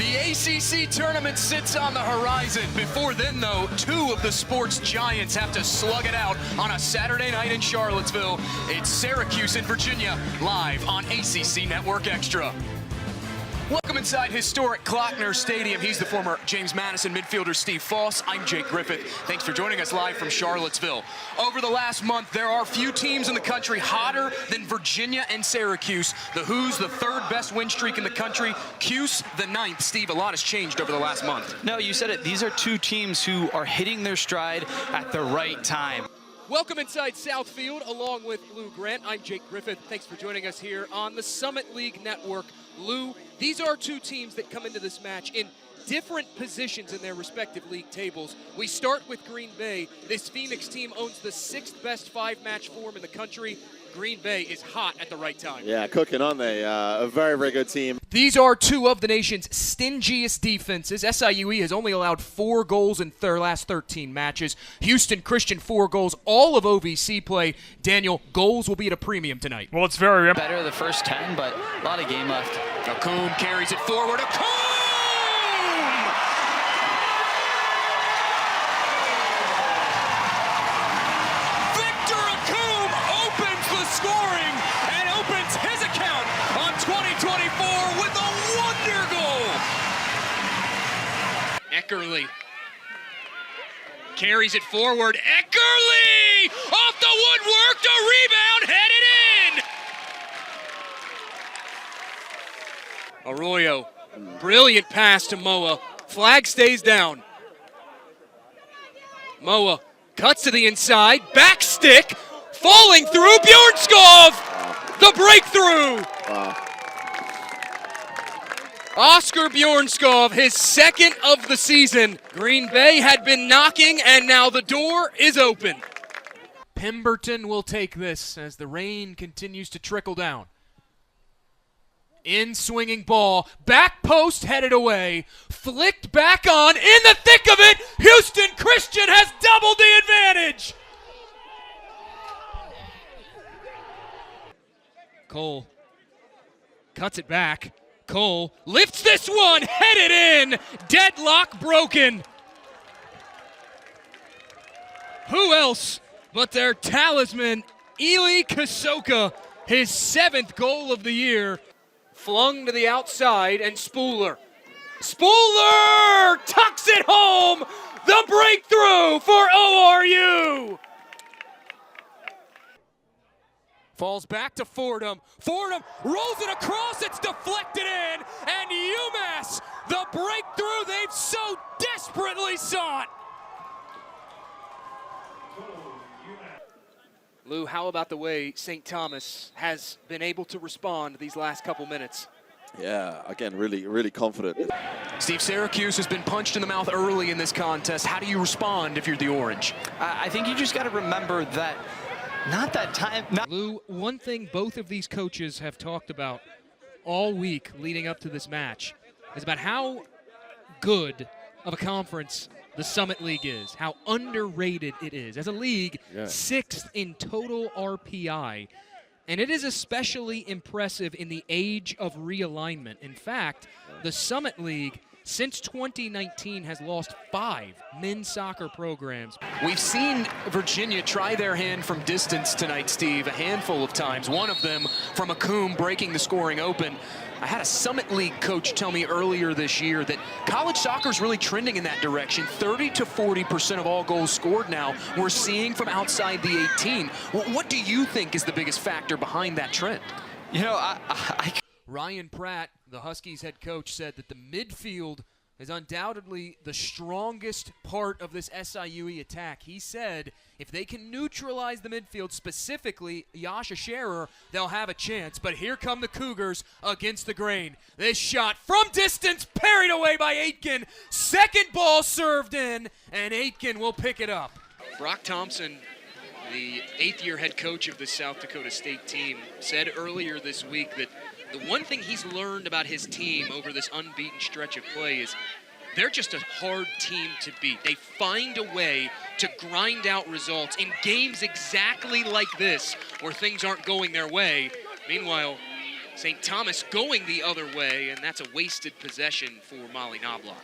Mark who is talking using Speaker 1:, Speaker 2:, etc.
Speaker 1: The ACC tournament sits on the horizon. Before then, though, two of the sports giants have to slug it out on a Saturday night in Charlottesville. It's Syracuse and Virginia, live on ACC Network Extra. Welcome inside historic Klockner Stadium. He's the former James Madison midfielder Steve Foss. I'm Jake Griffith. Thanks for joining us live from Charlottesville. Over the last month, there are few teams in the country hotter than Virginia and Syracuse. The Who's the third best win streak in the country. Cuse the ninth. Steve, a lot has changed over the last month.
Speaker 2: No, you said it. These are two teams who are hitting their stride at the right time.
Speaker 3: Welcome inside Southfield along with Lou Grant. I'm Jake Griffith. Thanks for joining us here on the Summit League Network. Lou, these are two teams that come into this match in different positions in their respective league tables. We start with Green Bay. This Phoenix team owns the sixth best five-match form in the country. Green Bay is hot at the right time.
Speaker 4: Yeah, cooking, aren't they? A very, very good team.
Speaker 3: These are two of the nation's stingiest defenses. SIUE has only allowed 4 goals in their last 13 matches. Houston Christian 4 goals, all of OVC play. Daniel, goals will be at a premium tonight.
Speaker 5: Well, it's very
Speaker 2: Better the first 10, but a lot of game left.
Speaker 1: Akoum carries it forward. Akoum! Victor Akoum opens the scoring and opens his account on 2024 with a wonder goal. Eckerly carries it forward. Eckerly off the woodwork, the rebound headed in.
Speaker 3: Arroyo, brilliant pass to Moa. Flag stays down. Moa cuts to the inside, back stick, falling through, Bjornskov, the breakthrough. Oscar Bjornskov, his second of the season. Green Bay had been knocking, and now the door is open. Pemberton will take this as the rain continues to trickle down. In swinging ball, back post headed away, flicked back on, in the thick of it, Houston Christian has doubled the advantage. Cole cuts it back. Cole lifts this one, headed in, deadlock broken. Who else but their talisman, Eli Kasoka, his 7th goal of the year. Flung to the outside, and Spooler tucks it home! The breakthrough for ORU! Falls back to Fordham. Fordham rolls it across, it's deflected in, and UMass, the breakthrough they've so desperately sought! Lou, how about the way St. Thomas has been able to respond these last couple minutes?
Speaker 4: Yeah, again, really, really confident.
Speaker 1: Steve, Syracuse has been punched in the mouth early in this contest. How do you respond if you're the Orange?
Speaker 2: I think you just got to remember that not that time.
Speaker 3: Lou, one thing both of these coaches have talked about all week leading up to this match is about how good of a conference the Summit League is, how underrated it is. As a league, 6th in total RPI, and it is especially impressive in the age of realignment. In fact, the Summit League, since 2019, has lost 5 men's soccer programs.
Speaker 1: We've seen Virginia try their hand from distance tonight, Steve, a handful of times. One of them from Akoum breaking the scoring open. I had a Summit League coach tell me earlier this year that college soccer is really trending in that direction. 30 to 40% of all goals scored now we're seeing from outside the 18. What do you think is the biggest factor behind that trend?
Speaker 2: You know,
Speaker 3: Ryan Pratt, the Huskies head coach, said that the midfield is undoubtedly the strongest part of this SIUE attack. He said if they can neutralize the midfield, specifically Yasha Scherer, they'll have a chance. But here come the Cougars against the grain. This shot from distance, parried away by Aitken. Second ball served in, and Aitken will pick it up. Brock Thompson, the 8th-year head coach of the South Dakota State team, said earlier this week that the one thing he's learned about his team over this unbeaten stretch of play is they're just a hard team to beat. They find a way to grind out results in games exactly like this where things aren't going their way. Meanwhile, St. Thomas going the other way, and that's a wasted possession for Molly Knobloch.